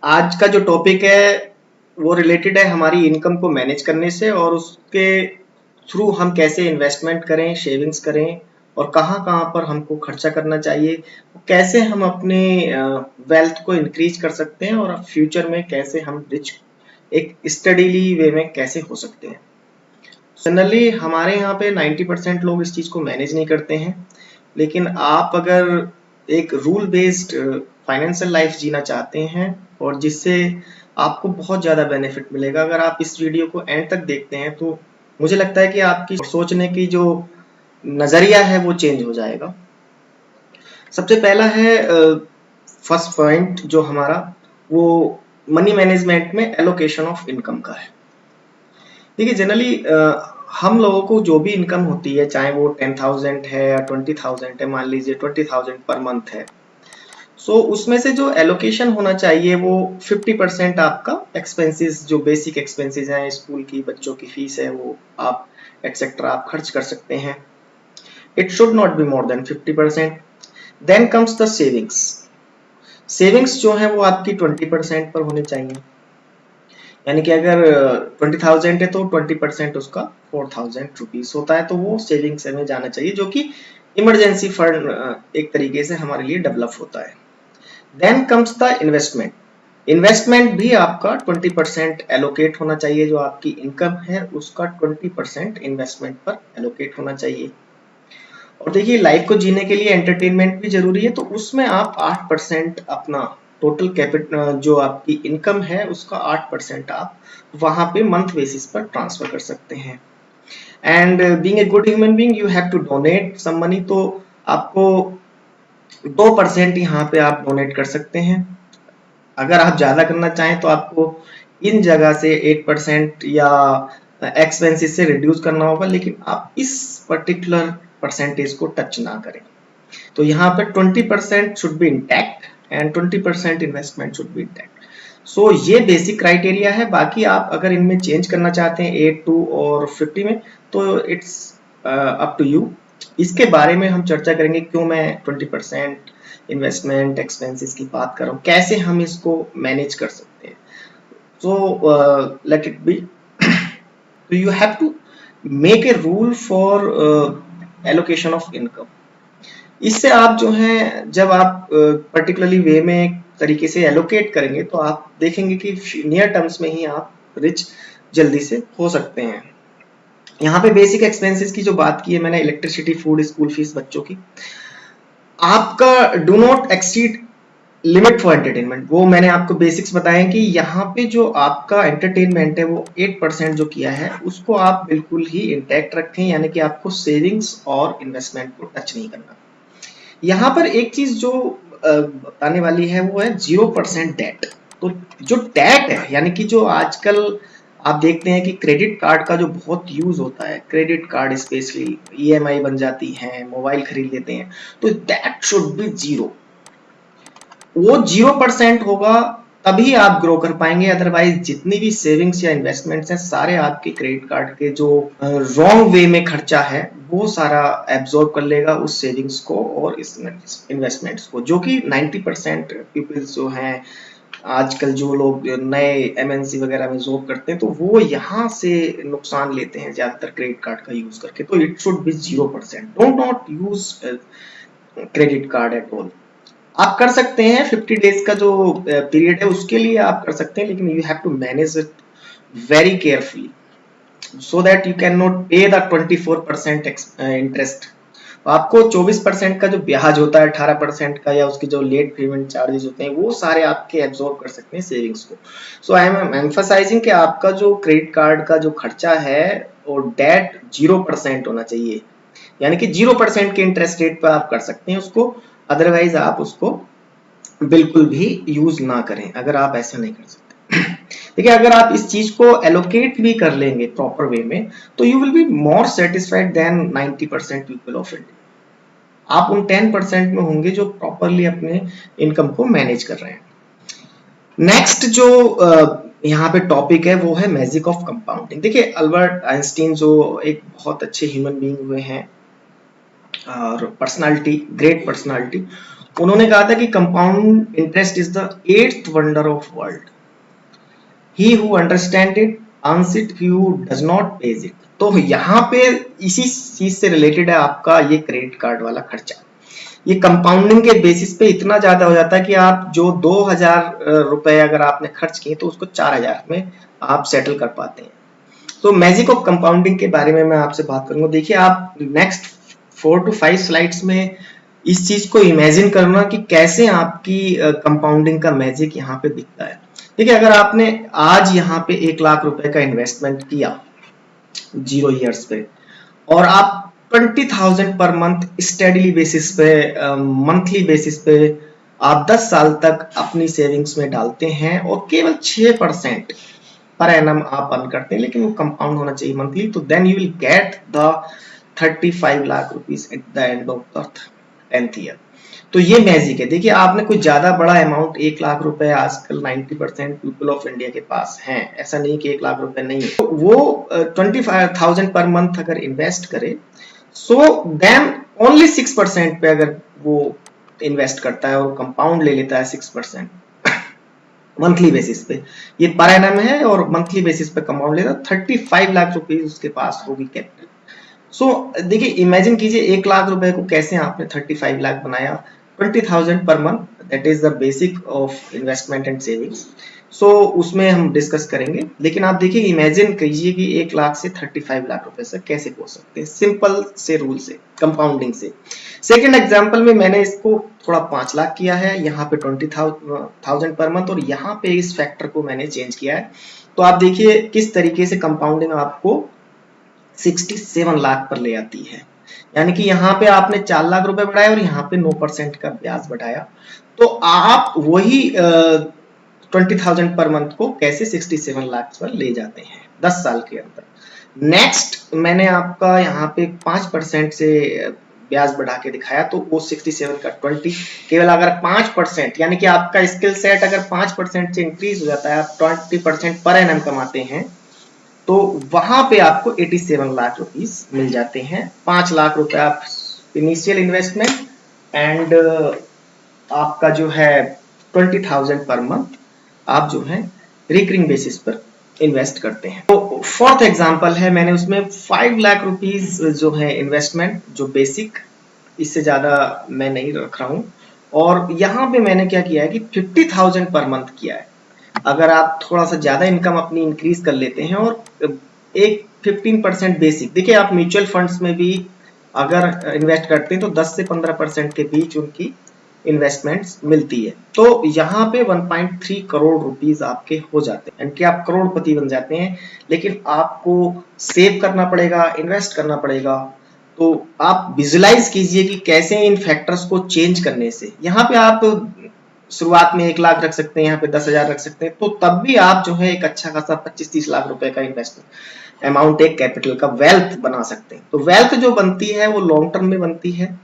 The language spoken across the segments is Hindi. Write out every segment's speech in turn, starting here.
आज का जो टॉपिक है वो रिलेटेड है हमारी इनकम को मैनेज करने से और उसके थ्रू हम कैसे इन्वेस्टमेंट करें, सेविंग्स करें और कहाँ-कहाँ पर हमको खर्चा करना चाहिए, कैसे हम अपने वेल्थ को इंक्रीज कर सकते हैं और फ्यूचर में कैसे हम रिच एक स्टडीली वे में कैसे हो सकते हैं। जनरली हमारे यहाँ पे 90% लोग इस चीज को मैनेज नहीं करते हैं, लेकिन आप अगर एक रूल बेस्ड फाइनेंशियल लाइफ जीना चाहते हैं और जिससे आपको बहुत ज्यादा बेनिफिट मिलेगा, अगर आप इस वीडियो को एंड तक देखते हैं तो मुझे लगता है कि आपकी सोचने की जो नजरिया है वो चेंज हो जाएगा। सबसे पहला है फर्स्ट पॉइंट जो हमारा वो मनी मैनेजमेंट में एलोकेशन ऑफ इनकम का है। देखिए जनरली हम लोगों को जो भी इनकम होती है, चाहे वो 10,000 है या 20,000 है, मान लीजिए 20,000 पर मंथ है, सो उसमें से जो एलोकेशन होना चाहिए वो 50% आपका एक्सपेंसेस, जो बेसिक एक्सपेंसेस हैं, स्कूल की बच्चों की फीस है, वो आप एक्सेट्रा आप खर्च कर सकते हैं। It should not be more than 50%। Then comes the savings. Savings जो है वो आपकी 20% पर होनी चाहिए, यानी कि अगर 20,000 है तो 20% उसका 4,000 रुपीज होता है, तो वो सेविंग्स में जाना चाहिए, जो कि इमरजेंसी फंड एक तरीके से हमारे लिए डेवलप होता है। Then comes the investment. Investment भी आपका 20% एलोकेट होना चाहिए, जो आपकी इनकम है उसका 20% इन्वेस्टमेंट पर एलोकेट होना चाहिए। और देखिए लाइफ को जीने के लिए एंटरटेनमेंट भी जरूरी है, तो उसमें आप 8% अपना टोटल कैपिटल जो आपकी इनकम है उसका 8% आप वहां पे मंथ बेसिस पर ट्रांसफर कर सकते हैं। And being a good human being you have to donate some money, तो आपको 2% यहाँ पे आप डोनेट कर सकते हैं। अगर आप ज्यादा करना चाहें तो आपको इन जगह से 8% या एक्सपेंसेस से रिड्यूस करना होगा, लेकिन आप इस पर्टिकुलर परसेंटेज को टच ना करें। तो यहाँ पे 20% should be intact and 20% investment should be intact. So ये बेसिक क्राइटेरिया है। बाकी आप अगर इनमें चेंज करना चाहते हैं 8, 2 और 50 में, तो इट्स अप टू यू। इसके बारे में हम चर्चा करेंगे, क्यों मैं 20% इन्वेस्टमेंट एक्सपेंसेस की बात कर रहा हूँ, कैसे हम इसको मैनेज कर सकते हैं। So let it be. तो you have to make a rule for allocation of income. इससे आप जो है, जब आप पर्टिकुलरली वे में एक तरीके से एलोकेट करेंगे तो आप देखेंगे कि नियर टर्म्स में ही आप रिच जल्दी से हो सकते हैं। यहाँ पे बेसिक एक्सपेंसेस की जो बात की है मैंने, इलेक्ट्रिसिटी, फूड, स्कूल फीस बच्चों की, आपका do not exceed limit for entertainment. वो मैंने आपको बेसिक्स बताए कि यहाँ पे जो आपका एंटरटेनमेंट है वो 8% जो किया है उसको आप बिल्कुल ही इंटैक्ट रखें, यानी कि आपको सेविंग्स और इन्वेस्टमेंट को टच नहीं करना। यहाँ पर एक चीज जो बताने वाली है वो है 0% डेट। तो जो डेट है, यानी कि जो आजकल आप देखते हैं कि क्रेडिट कार्ड का जो बहुत यूज होता है, क्रेडिट कार्ड स्पेशली ईएमआई बन जाती है, मोबाइल खरीद लेते हैं, तो दैट शुड बी 0। वो 0% होगा तभी आप ग्रो कर पाएंगे, अदरवाइज जितनी भी सेविंग्स या इन्वेस्टमेंट्स हैं सारे आपके क्रेडिट कार्ड के जो रॉन्ग वे में खर्चा है वो सारा एब्जॉर्ब कर लेगा उस सेविंग्स को और इस इन्वेस्टमेंट्स को, जो कि 90% पीपल्स जो हैं आजकल, जो लोग नए एमएनसी वगैरह में जॉब करते हैं, तो वो यहाँ से नुकसान लेते हैं ज्यादातर क्रेडिट कार्ड का यूज करके। तो it should be 0%। Don't not use credit card at all. आप कर सकते हैं 50 डेज का जो पीरियड है उसके लिए आप कर सकते हैं, लेकिन you have to manage it very carefully so that you can not pay the 24% interest. आपको 24% का जो ब्याज होता है 18% का, या उसके जो लेट पेमेंट चार्जेस होते हैं, वो सारे आपके एब्जॉर्ब कर सकते हैं सेविंग्स को। सो आई एम एम्फसाइजिंग कि आपका जो क्रेडिट कार्ड का जो खर्चा है और डेट 0% होना चाहिए, यानी कि 0% के इंटरेस्ट रेट पर आप कर सकते हैं उसको, अदरवाइज आप उसको बिल्कुल भी यूज ना करें अगर आप ऐसा नहीं कर सकते। देखिए अगर आप इस चीज को एलोकेट भी कर लेंगे प्रॉपर वे में, तो you will be more satisfied than 90% people of India. आप उन 10% में होंगे जो प्रॉपरली अपने इनकम को मैनेज कर रहे हैं। नेक्स्ट जो यहाँ पे टॉपिक है वो है मैजिक ऑफ कंपाउंडिंग। देखिए अल्बर्ट आइंस्टीन जो एक बहुत अच्छे ह्यूमन बीइंग हुए हैं और पर्सनालिटी, ग्रेट पर्सनालिटी, उन्होंने कहा था कि compound interest is the 8th wonder of world, he who understand it earns it, he who does not page it. तो यहाँ पे इसी चीज से रिलेटेड है आपका ये क्रेडिट कार्ड वाला खर्चा। ये कंपाउंडिंग के बेसिस पे इतना ज्यादा हो जाता है कि आप जो 2000 रुपए अगर आपने खर्च किए तो उसको 4000 में आप सेटल कर पाते हैं। तो मैजिक ऑफ कंपाउंडिंग के बारे में मैं आपसे बात करूंगा। देखिए आप नेक्स्ट 4 to 5 स्लाइड्स में इस चीज को इमेजिन करना कि कैसे आपकी कंपाउंडिंग का मैजिक यहाँ पे दिखता है। देखिए अगर आपने आज यहाँ पे 1 लाख रुपए का इन्वेस्टमेंट किया 0 ईयर्स पे, और आप 20,000 पर मंथ स्टेडीली बेसिस पे, मंथली बेसिस पे आप 10 साल तक अपनी सेविंग्स में डालते हैं और केवल 6% पर एनम आप अर्न करते हैं, लेकिन वो कंपाउंड होना चाहिए मंथली, तो then you will get the 35 lakh rupees at the end of the 10th year. तो ये मैजिक है। देखिए आपने कोई ज्यादा बड़ा अमाउंट 1 लाख रुपए आजकल 90% पीपल ऑफ इंडिया के पास हैं, ऐसा नहीं कि 1 लाख रुपए नहीं है, तो वो 25,000 पर मंथ अगर इन्वेस्ट करे, सो देन ओनली 6% पे अगर वो इन्वेस्ट करता है और कंपाउंड ले लेता है 6% मंथली बेसिस पे, ये पर एनम है और मंथली बेसिस पे कंपाउंड लेता, 35 लाख रुपीज उसके पास होगी कैपिटल। सो देखिए इमेजिन कीजिए 1 लाख रुपए को कैसे आपने 35 लाख बनाया, 20,000 पर month, that is the basic of investment and savings. So उसमें हम डिस्कस करेंगे, लेकिन आप देखिए इमेजिन कीजिए कि 1 लाख से 35 लाख रुपए से कैसे पहुंच सकते हैं, सिंपल से रूल से, कंपाउंडिंग से। सेकेंड एग्जाम्पल में मैंने इसको थोड़ा 5 लाख किया है, यहाँ पे 20,000 पर मंथ, और यहाँ पे इस फैक्टर को मैंने चेंज किया है। तो आप देखिए किस तरीके से कंपाउंडिंग आपको 67 लाख पर ले आती है, यानी कि यहाँ पे आपने 4 लाख रुपए बढ़ाया और यहाँ पे 9% का ब्याज बढ़ाया, तो आप वही 20,000 पर मंथ को कैसे 67 लाख पर ले जाते हैं 10 साल के अंदर। नेक्स्ट मैंने आपका यहाँ पे 5% से ब्याज बढ़ा के दिखाया, तो वो 67 का 20, केवल अगर 5% यानी कि आपका स्किल सेट अगर 5% से इंक्रीज हो जाता है, आप 20% पर एनम कमाते हैं, तो वहां पे आपको 87 लाख रुपीस मिल जाते हैं। 5 लाख रुपए आप इनिशियल इन्वेस्टमेंट एंड आपका जो है 20,000 पर मंथ आप जो है रिकरिंग बेसिस पर इन्वेस्ट करते हैं। तो फोर्थ एग्जांपल है, मैंने उसमें 5 लाख रुपीस जो है इन्वेस्टमेंट, जो बेसिक, इससे ज्यादा मैं नहीं रख रहा हूं, और यहाँ पे मैंने क्या किया है कि 50,000 पर मंथ किया है। अगर आप थोड़ा सा ज्यादा इनकम अपनी इंक्रीज कर लेते हैं और एक 15% बेसिक, देखिए आप म्यूचुअल फंड्स में भी अगर इन्वेस्ट करते हैं तो 10 से 15% के बीच उनकी इन्वेस्टमेंट्स मिलती है, तो यहाँ पे 1.3 करोड़ रुपीस आपके हो जाते हैं, यानी कि आप करोड़पति बन जाते हैं। लेकिन आपको सेव करना पड़ेगा, इन्वेस्ट करना पड़ेगा। तो आप विजुलाइज कीजिए कि कैसे इन फैक्टर्स को चेंज करने से, यहाँ पे आप शुरुआत में 1 लाख रख सकते हैं, यहाँ पे 10,000 रख सकते हैं, तो तब भी आप जो है एक अच्छा खासा 25-30 लाख रुपए का इन्वेस्टमेंट अमाउंट, एक कैपिटल का वेल्थ बना सकते हैं। तो वेल्थ जो बनती है वो लॉन्ग टर्म में बनती है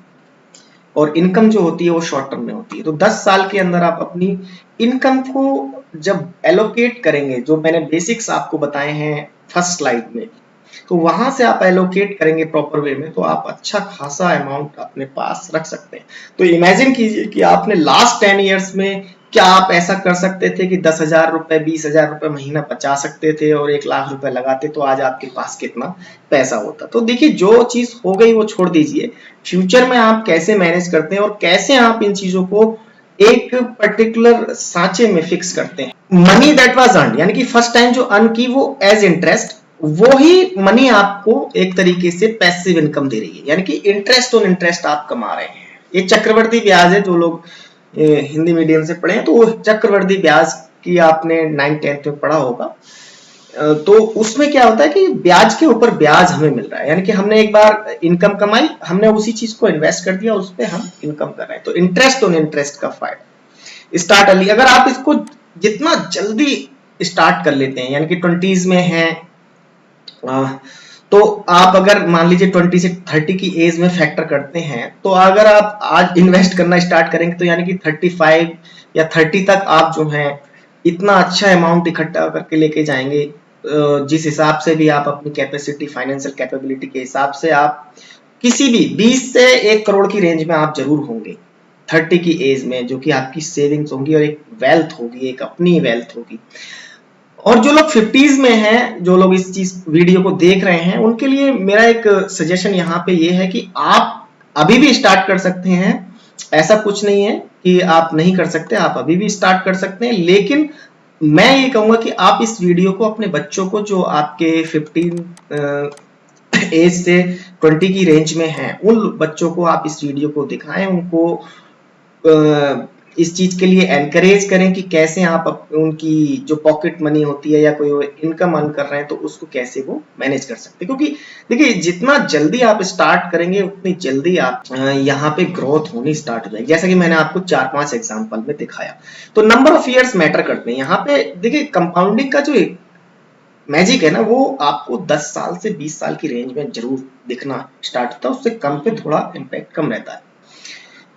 और इनकम जो होती है वो शॉर्ट टर्म में होती है। तो 10 साल के अंदर आप अपनी इनकम को जब एलोकेट करेंगे, जो मैंने बेसिक्स आपको बताए हैं फर्स्ट स्लाइड में, तो वहां से आप एलोकेट करेंगे प्रॉपर वे में, तो आप अच्छा खासा अमाउंट अपने पास रख सकते हैं। तो इमेजिन कीजिए कि आपने लास्ट 10 इयर्स में क्या आप ऐसा कर सकते थे कि 10,000 रुपए 20,000 रुपए महीना बचा सकते थे और 1 लाख रुपए लगाते, तो आज आपके पास कितना पैसा होता। तो देखिए जो चीज हो गई वो छोड़ दीजिए, फ्यूचर में आप कैसे मैनेज करते हैं और कैसे आप इन चीजों को एक पर्टिकुलर सांचे में फिक्स करते हैं। मनी दैट वाज अर्न, यानी कि फर्स्ट टाइम जो अर्न की वो एज इंटरेस्ट, वो ही मनी आपको एक तरीके से पैसिव इनकम दे रही है, यानी कि इंटरेस्ट ऑन इंटरेस्ट आप कमा रहे हैं। ये चक्रवर्ती ब्याज है, जो लोग हिंदी मीडियम से पढ़े हैं तो वो चक्रवर्ती ब्याज की आपने 9th-10th में पढ़ा होगा। तो उसमें क्या होता है कि ब्याज के ऊपर ब्याज हमें मिल रहा है, यानी कि हमने एक बार इनकम कमाई, हमने उसी चीज को इन्वेस्ट कर दिया, उस पर हम इनकम कर रहे हैं। तो इंटरेस्ट ऑन इंटरेस्ट का फायदा। स्टार्ट अर्ली, अगर आप इसको जितना जल्दी स्टार्ट कर लेते हैं, यानी कि 20s में है, तो आप अगर मान लीजिए 20 से 30 की एज में फैक्टर करते हैं, तो अगर आप आज इन्वेस्ट करना स्टार्ट करेंगे तो यानी कि 35 या 30 तक आप जो है इतना अच्छा अमाउंट इकट्ठा करके लेके जाएंगे, जिस हिसाब से भी आप अपनी कैपेसिटी, फाइनेंशियल कैपेबिलिटी के हिसाब से आप किसी भी 20 से 1 करोड़ की रेंज में आप जरूर होंगे। 30 की एज में, जो कि आपकी सेविंग्स होंगी और एक वेल्थ होगी, एक अपनी वेल्थ होगी। और जो लोग 50s में हैं, जो लोग इस चीज वीडियो को देख रहे हैं, उनके लिए मेरा एक सजेशन यहाँ पे ये है कि आप अभी भी स्टार्ट कर सकते हैं। ऐसा कुछ नहीं है कि आप नहीं कर सकते, आप अभी भी स्टार्ट कर सकते हैं। लेकिन मैं ये कहूंगा कि आप इस वीडियो को अपने बच्चों को, जो आपके 15 एज से 20 की रेंज में हैं, उन बच्चों को आप इस वीडियो को दिखाएं, उनको इस चीज के लिए एनकरेज करें कि कैसे आप उनकी जो पॉकेट मनी होती है या कोई इनकम अर्न कर रहे हैं तो उसको कैसे वो मैनेज कर सकते हैं। क्योंकि देखिए, जितना जल्दी आप स्टार्ट करेंगे उतनी जल्दी आप यहाँ पे ग्रोथ होनी स्टार्ट हो जाएगी, जैसा कि मैंने आपको 4-5 एग्जांपल में दिखाया। तो नंबर ऑफ ईयर्स मैटर करते हैं यहाँ पे। देखिए, कंपाउंडिंग का जो मैजिक है ना, वो आपको 10 साल से 20 साल की रेंज में जरूर दिखना स्टार्ट होता है, उससे कम पे थोड़ा इम्पैक्ट कम रहता है।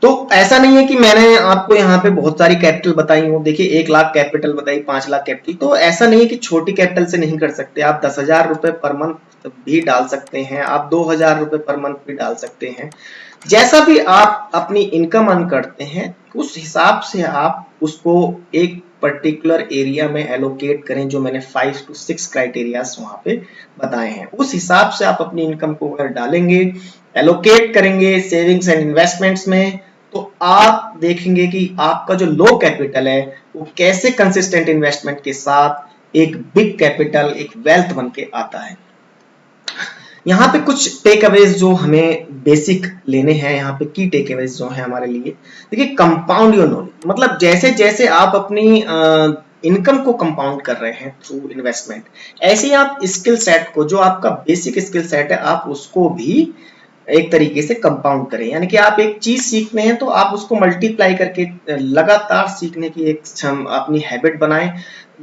तो ऐसा नहीं है कि मैंने आपको यहाँ पे बहुत सारी कैपिटल बताई हो। देखिए, 1 लाख कैपिटल बताई, 5 लाख कैपिटल, तो ऐसा नहीं है कि छोटी कैपिटल से नहीं कर सकते। आप 10,000 रुपए पर मंथ भी डाल सकते हैं, आप 2,000 रुपए पर मंथ भी डाल सकते हैं। जैसा भी आप अपनी इनकम अर्न करते हैं, उस हिसाब से आप उसको एक पर्टिकुलर एरिया में एलोकेट करें, जो मैंने 5 to 6 क्राइटेरियाज वहां पे बताए हैं। उस हिसाब से आप अपनी इनकम को अगर डालेंगे, एलोकेट करेंगे सेविंग्स एंड इन्वेस्टमेंट्स में, तो आप देखेंगे कि आपका जो लो कैपिटल है वो कैसे कंसिस्टेंट इन्वेस्टमेंट के साथ एक बिग कैपिटल, एक वेल्थ बन के आता है। यहाँ पे कुछ टेक अवेज जो हमें बेसिक लेने हैं, यहाँ पे की टेक अवेज जो है हमारे लिए। देखिए, कंपाउंड योर नॉलेज, मतलब जैसे जैसे आप अपनी इनकम को कंपाउंड कर रहे हैं थ्रू इन्वेस्टमेंट, ऐसे ही आप स्किल सेट को, जो आपका बेसिक स्किल सेट है, आप उसको भी एक तरीके से कंपाउंड करें। यानी कि आप एक चीज सीखते हैं तो आप उसको मल्टीप्लाई करके लगातार सीखने की एक अपनी हैबिट बनाएं।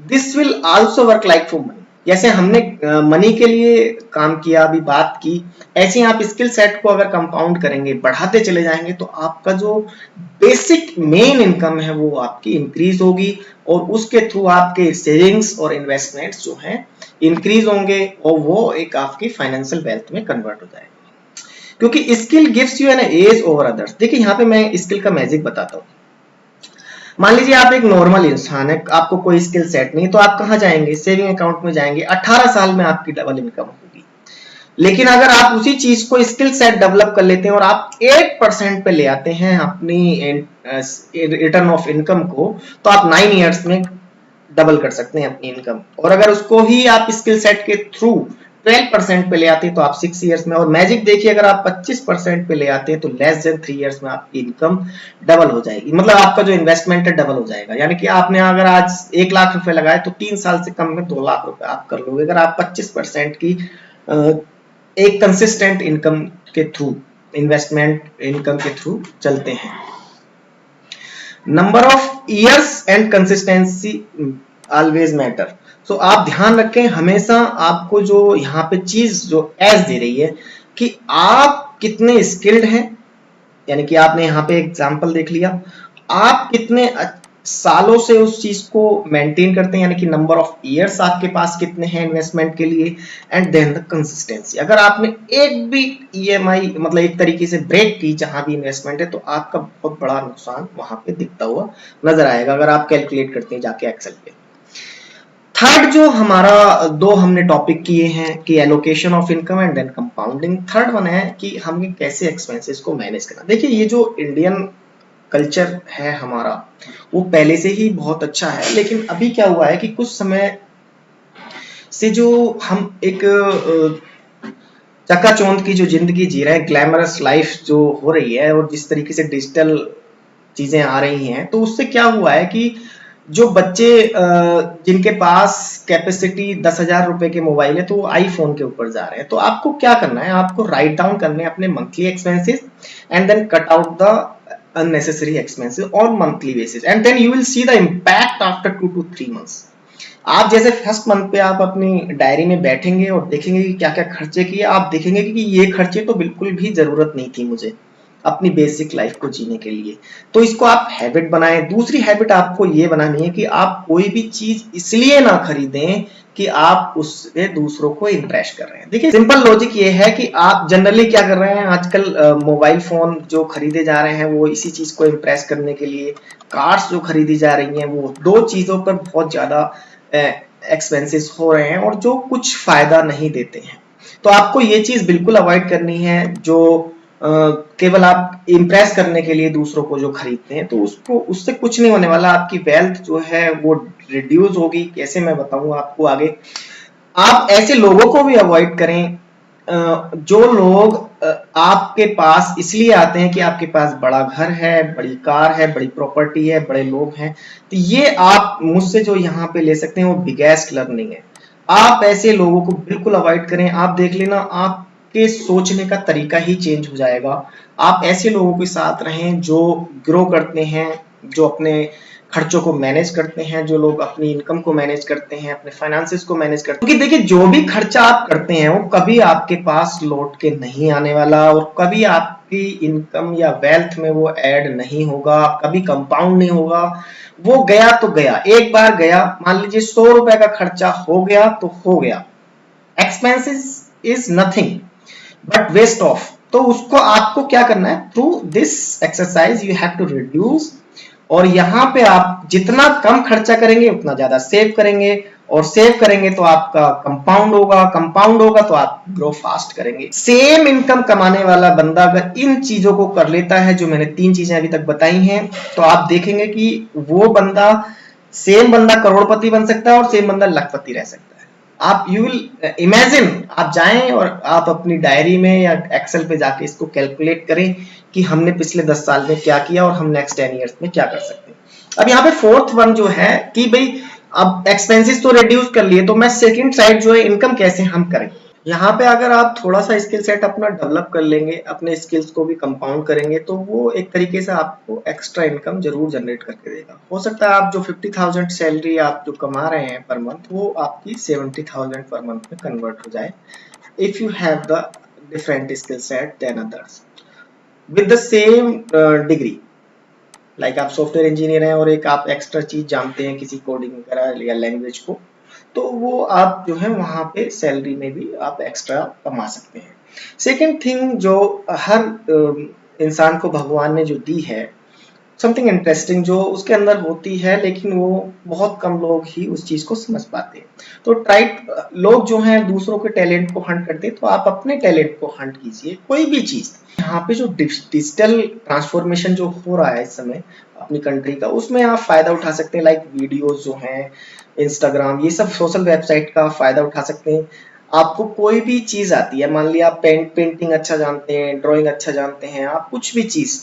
This will also work like for money. जैसे हमने मनी के लिए काम किया, अभी बात की, ऐसे ही आप स्किल सेट को अगर कंपाउंड करेंगे, बढ़ाते चले जाएंगे, तो आपका जो बेसिक मेन इनकम है वो आपकी इंक्रीज होगी, और उसके थ्रू आपके सेविंग्स और इन्वेस्टमेंट्स जो हैं इंक्रीज होंगे, और वो एक आपकी फाइनेंशियल वेल्थ में कन्वर्ट हो जाएगा। क्योंकि skill gives you an edge over others. देखिए, यहाँ पे मैं स्किल का मैजिक बताता हूँ। मान लीजिए आप एक नॉर्मल इंसान है, आपको कोई स्किल सेट नहीं, तो आप कहाँ जाएंगे? सेविंग अकाउंट में जाएंगे। 18 साल में आपकी डबल इनकम होगी। लेकिन अगर आप उसी चीज को स्किल सेट डेवलप कर लेते हैं और आप 8% पे ले आते हैं अपनी रिटर्न ऑफ इनकम को, तो आप 9 ईयर्स में डबल कर सकते हैं अपनी इनकम। और अगर उसको ही आप स्किल सेट के थ्रू 12% पे ले आते हैं तो आप 6 ईयर्स में। और मैजिक देखिए, अगर आप 25% पे ले आते हैं तो लेस देन 3 ईयर्स में आपकी इनकम डबल हो जाएगी। मतलब आपका जो इन्वेस्टमेंट है डबल हो जाएगा। यानी कि आपने अगर आज 1 लाख रुपए लगाए तो 3 साल से कम में 2 लाख रुपए आप कर लोगे, अगर आप 25% की एक कंसिस्टेंट इनकम के थ्रू, इन्वेस्टमेंट इनकम के थ्रू चलते हैं। Number of years and consistency always matter. So आप ध्यान रखें, हमेशा आपको जो यहाँ पे चीज जो एज दे रही है कि आप कितने स्किल्ड हैं, यानी कि आपने यहाँ पे एग्जांपल देख लिया, आप कितने सालों से उस चीज को मेंटेन करते हैं, यानी कि नंबर ऑफ ईयर्स आपके पास कितने हैं इन्वेस्टमेंट के लिए, एंड देन द कंसिस्टेंसी। अगर आपने एक भी ईएमआई मतलब एक तरीके से ब्रेक की जहां भी इन्वेस्टमेंट है, तो आपका बहुत बड़ा नुकसान वहां पे दिखता हुआ नजर आएगा, अगर आप कैलकुलेट करते हैं जाके एक्सेल पे। थर्ड जो हमारा दो हमने टॉपिक किए हैं कि allocation of income and then compounding. Third one है कि हमें कैसे एक्सपेंसेस को मैनेज करना। देखिए, ये जो इंडियन कल्चर है हमारा, वो पहले से ही बहुत अच्छा है, लेकिन अभी क्या हुआ है कि कुछ समय से जो हम एक चकाचौंध की जो जिंदगी जी रहे हैं, ग्लैमरस लाइफ जो हो रही है, और जिस तरीके से डिजिटल चीजें आ रही हैं, तो उससे क्या हुआ है कि जो बच्चे जिनके पास कैपेसिटी 10,000 रुपए के मोबाइल है, तो वो आईफोन के ऊपर जा रहे हैं। तो आपको क्या करना है, आपको राइट डाउन करने हैं अपने monthly expenses and then cut out the unnecessary expenses on monthly basis, and then you will see the impact after 2 to 3 months। आप जैसे फर्स्ट मंथ पे आप अपनी डायरी में बैठेंगे और देखेंगे कि क्या क्या खर्चे किए, आप देखेंगे कि ये खर्चे तो बिल्कुल भी जरूरत नहीं थी मुझे। अपनी बेसिक लाइफ को जीने के लिए। तो इसको आप हैबिट बनाएं। दूसरी हैबिट आपको ये बनानी है कि आप कोई भी चीज इसलिए ना खरीदें कि आप उससे दूसरों को इंप्रेस कर रहे हैं। देखिए सिंपल लॉजिक ये है कि आप जनरली क्या कर रहे हैं, आजकल मोबाइल फोन जो खरीदे जा रहे हैं वो इसी चीज को इंप्रेस करने के लिए, कार्स जो खरीदी जा रही हैं वो दो चीजों पर बहुत ज्यादा एक्सपेंसेस हो रहे हैं और जो कुछ फायदा नहीं देते हैं। तो आपको ये चीज बिल्कुल अवॉइड करनी है जो केवल आप इम्प्रेस करने के लिए दूसरों को जो खरीदते हैं, तो उसको उससे कुछ नहीं होने वाला। आपकी वेल्थ जो है वो रिड्यूस होगी। कैसे, मैं बताऊंगा आपको आगे। आप ऐसे लोगों को भी अवॉइड करें जो लोग आपके पास इसलिए आते हैं कि आपके पास बड़ा घर है, बड़ी कार है, बड़ी प्रॉपर्टी है, बड़े लोग हैं। तो ये आप मुझसे जो यहाँ पे ले सकते हैं वो बिगेस्ट लर्निंग है। आप ऐसे लोगों को बिल्कुल अवॉइड करें। आप देख लेना आपके सोचने का तरीका ही चेंज हो जाएगा। आप ऐसे लोगों के साथ रहें जो ग्रो करते हैं, जो अपने खर्चों को मैनेज करते हैं, जो लोग अपनी इनकम को मैनेज करते हैं, अपने फाइनेंसेस को मैनेज करते हैं। क्योंकि देखिए जो भी खर्चा आप करते हैं वो कभी आपके पास लौट के नहीं आने वाला और कभी आपकी इनकम या वेल्थ में वो ऐड नहीं होगा, कभी कंपाउंड नहीं होगा। वो गया तो गया, एक बार गया। मान लीजिए 100 रुपए का खर्चा हो गया तो हो गया। Expenses is nothing but waste of. तो उसको आपको क्या करना है, through this exercise you have to reduce. और यहाँ पे आप जितना कम खर्चा करेंगे उतना ज्यादा सेव करेंगे, और सेव करेंगे तो आपका कंपाउंड होगा, कंपाउंड होगा तो आप ग्रो फास्ट करेंगे। सेम इनकम कमाने वाला बंदा अगर इन चीजों को कर लेता है जो मैंने 3 चीजें अभी तक बताई हैं, तो आप देखेंगे कि वो बंदा, सेम बंदा करोड़पति बन सकता है और सेम बंदा लखपति रह सकता है। आप यू विल इमेजिन, आप जाएं और आप अपनी डायरी में या एक्सेल पे जाके इसको कैलकुलेट करें कि हमने पिछले 10 साल में क्या किया और हम नेक्स्ट 10 इयर्स में क्या कर सकते हैं। अब यहाँ पे फोर्थ वन जो है कि भाई अब एक्सपेंसेस तो रिड्यूस कर लिए, तो मैं सेकंड साइड जो है इनकम कैसे हम करें। यहाँ पे अगर आप थोड़ा सा स्किल सेट अपना डेवलप कर लेंगे, अपने स्किल्स को भी कंपाउंड करेंगे, तो वो एक तरीके से आपको एक्स्ट्रा इनकम जरूर जनरेट करके देगा। हो सकता है आप जो 50,000 सैलरी आप जो कमा रहे हैं पर मंथ, वो आपकी 70,000 पर मंथ में कन्वर्ट हो जाए, if you have the different skill set than others with the same degree. Like आप सॉफ्टवेयर इंजीनियर हैं और एक आप एक्स्ट्रा चीज जानते हैं किसी कोडिंग वगैरह या लैंग्वेज को, तो वो आप जो है वहां पे सैलरी में भी आप एक्स्ट्रा कमा सकते हैं। सेकंड थिंग जो हर इंसान को भगवान ने जो दी है, समथिंग इंटरेस्टिंग जो उसके अंदर होती है, लेकिन वो बहुत कम लोग ही उस चीज को समझ पाते हैं। तो लोग जो हैं दूसरों के टैलेंट को हंट करते हैं, तो आप अपने टैलेंट को हंट कीजिए, कोई भी चीज। यहाँ पे जो डिजिटल ट्रांसफॉर्मेशन जो हो रहा है इस समय अपनी कंट्री का, उसमें आप फायदा उठा सकते हैं। लाइक वीडियोस जो हैं, इंस्टाग्राम, ये सब सोशल वेबसाइट का फायदा उठा सकते हैं। आपको कोई भी चीज आती है, मान लिया आप पेंटिंग अच्छा जानते हैं, ड्राइंग अच्छा जानते हैं, आप कुछ भी चीज,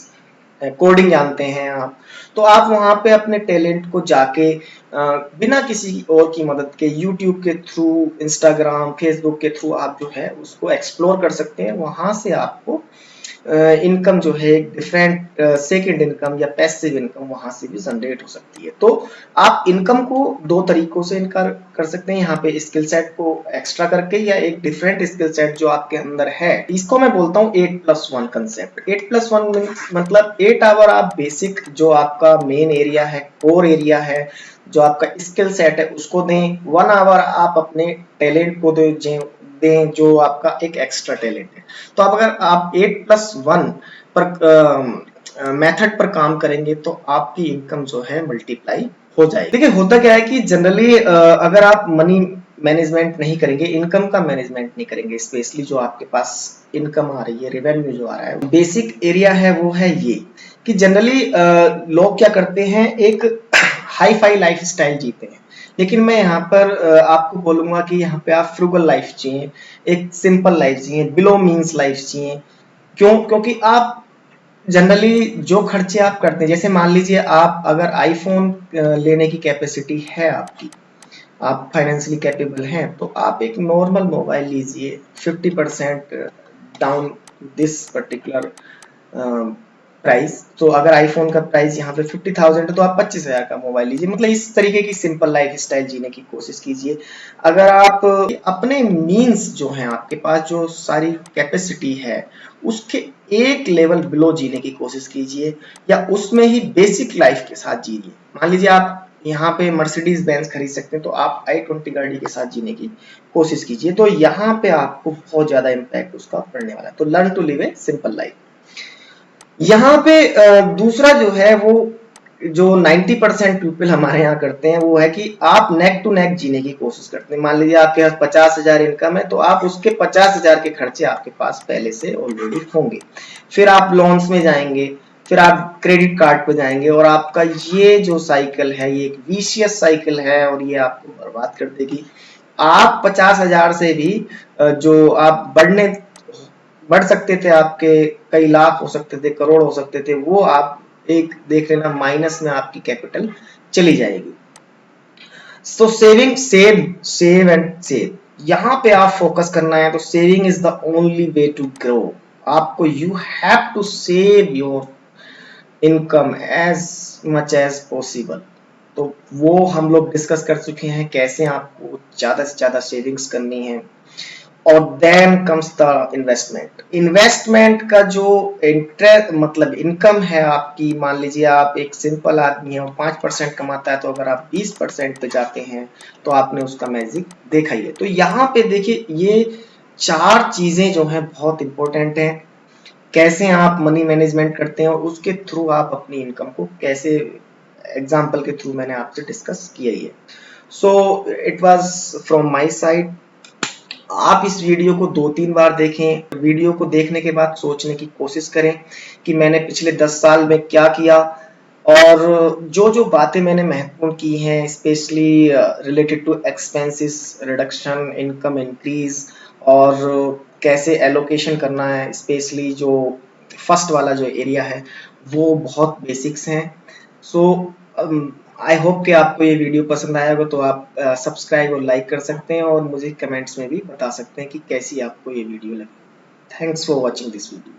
कोडिंग जानते हैं आप, तो आप वहां पे अपने टैलेंट को जाके बिना किसी और की मदद के यूट्यूब के थ्रू, इंस्टाग्राम, फेसबुक के थ्रू आप जो है उसको एक्सप्लोर कर सकते हैं। वहां से आपको इनकम जो है डिफरेंट सेकंड इनकम या पैसिव इनकम वहां से भी जनरेट हो सकती है। तो आप इनकम को दो तरीकों से इनकार कर सकते हैं, यहाँ पे स्किल सेट को एक्स्ट्रा करके या एक डिफरेंट स्किल सेट जो आपके अंदर है। इसको मैं बोलता हूँ 8+1 कंसेप्ट। 8+1 मतलब 8 आवर आप बेसिक जो आपका मेन एरिया है, कोर एरिया है, जो आपका स्किल सेट है उसको दें। 1 आवर आप अपने टैलेंट को दें जो आपका एक एक्स्ट्रा टैलेंट है। तो अब अगर आप 8+1 पर मेथड पर काम करेंगे तो आपकी इनकम जो है मल्टीप्लाई हो जाएगी। देखिए होता क्या है कि जनरली अगर आप मनी मैनेजमेंट नहीं करेंगे, इनकम का मैनेजमेंट नहीं करेंगे, स्पेशली जो आपके पास इनकम आ रही है, रेवेन्यू जो आ रहा है, बेसिक एरिया है वो है ये कि जनरली लोग क्या करते हैं, एक हाई फाई लाइफ स्टाइल जीते हैं। लेकिन मैं यहाँ पर आपको बोलूंगा कि यहाँ पे आप फ्रूगल लाइफ जिए, एक सिंपल लाइफ जिए, बिलो मीन्स लाइफ जिए। क्यों? क्योंकि आप जनरली जो खर्चे आप करते हैं, जैसे मान लीजिए आप अगर आईफोन लेने की कैपेसिटी है आपकी, आप फाइनेंशियली कैपेबल हैं, तो आप एक नॉर्मल मोबाइल लीजिए 50% डाउन दिस पर्टिकुलर प्राइस, तो अगर आईफोन का प्राइस यहाँ पे 50,000 है तो आप 25,000 का मोबाइल लीजिए। मतलब इस तरीके की सिंपल लाइफ स्टाइल जीने की कोशिश कीजिए। अगर आप अपने मीन्स जो हैं, आपके पास जो सारी कैपेसिटी है, उसके एक लेवल बिलो जीने की कोशिश कीजिए, या उसमें ही बेसिक लाइफ के साथ जीजिए। मान लीजिए आप यहाँ पे मर्सिडीज बेंज खरीद सकते हैं, तो आप i20 गाड़ी के साथ जीने की कोशिश कीजिए। तो यहाँ पे आपको बहुत ज्यादा इम्पैक्ट उसका पड़ने वाला है। तो learn to live a simple life. यहाँ पे दूसरा जो है वो जो 90% पीपल हमारे यहाँ करते हैं वो है कि आप नेक टू नेक जीने की कोशिश करते हैं। मान लीजिए आपके पास 50,000 इनकम है, तो आप उसके 50,000 के खर्चे आपके पास पहले से ऑलरेडी होंगे। फिर आप लोन्स में जाएंगे, फिर आप क्रेडिट कार्ड पे जाएंगे, और आपका ये जो साइकिल है ये एक विशियस साइकिल है, और ये आपको बर्बाद कर देगी। आप 50,000 से भी जो आप बढ़ सकते थे, आपके कई लाख हो सकते थे, करोड़ हो सकते थे, वो आप एक देख लेना माइनस में आपकी कैपिटल चली जाएगी। So saving, save and save, यहाँ पे आप फोकस करना है। तो saving is the only way to grow. आपको you have to save your income as much as possible. तो वो हम लोग डिस्कस कर चुके हैं, कैसे आपको ज्यादा से ज्यादा सेविंग्स करनी है। और then comes the investment. Investment का जो इंटरेस्ट मतलब इनकम है आपकी, मान लीजिए आप एक सिंपल आदमी है और 5% कमाता है, तो अगर आप 20% पे जाते हैं तो आपने उसका मैजिक देखा ही है। तो यहाँ पे देखिए ये 4 चीजें जो हैं बहुत इंपॉर्टेंट हैं। कैसे आप मनी मैनेजमेंट करते हैं और उसके थ्रू आप अपनी इनकम को कैसे, एग्जाम्पल के थ्रू मैंने आपसे डिस्कस किया ही है। So it was from my side. आप इस वीडियो को 2-3 बार देखें। वीडियो को देखने के बाद सोचने की कोशिश करें कि मैंने पिछले 10 साल में क्या किया, और जो जो बातें मैंने महत्वपूर्ण की हैं, specially related to expenses reduction, income increase, और कैसे एलोकेशन करना है, स्पेशली जो फर्स्ट वाला जो एरिया है वो बहुत बेसिक्स हैं। सो आई होप कि आपको ये वीडियो पसंद आया होगा। तो आप सब्सक्राइब और लाइक कर सकते हैं, और मुझे कमेंट्स में भी बता सकते हैं कि कैसी आपको ये वीडियो लगी। Thanks for watching this video.